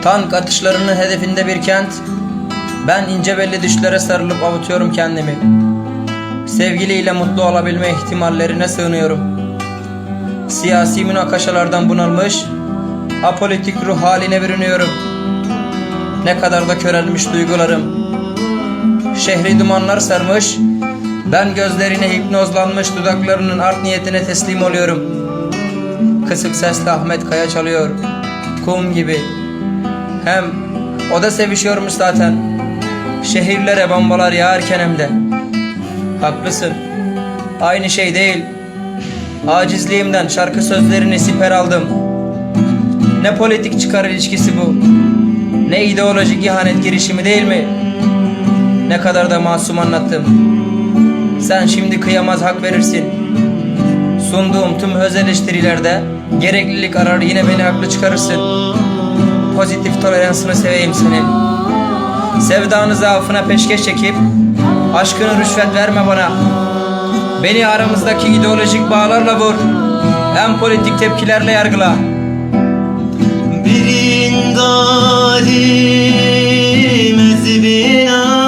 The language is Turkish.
Tank atışlarının hedefinde bir kent. Ben ince belli düşlere sarılıp avutuyorum kendimi. Sevgiliyle mutlu olabilme ihtimallerine sığınıyorum. Siyasi münakaşalardan bunalmış, apolitik ruh haline bürünüyorum. Ne kadar da körelmiş duygularım. Şehri dumanlar sarmış, ben gözlerine hipnozlanmış dudaklarının art niyetine teslim oluyorum. Kısık sesle Ahmet Kaya çalıyor, kum gibi. Hem o da sevişiyormuş zaten, şehirlere bombalar yağarken hem de. Haklısın, aynı şey değil. Acizliğimden şarkı sözlerini siper aldım. Ne politik çıkar ilişkisi bu, ne ideolojik ihanet girişimi değil mi? Ne kadar da masum anlattım. Sen şimdi kıyamaz hak verirsin. Sunduğum tüm öz eleştirilerde gereklilik arar, yine beni haklı çıkarırsın. Pozitif toleransını seveyim senin. Sevdanı zaafına peşkeş çekip aşkını rüşvet verme bana. Beni aramızdaki ideolojik bağlarla vur, hem politik tepkilerle yargıla. Birin dalim ezbina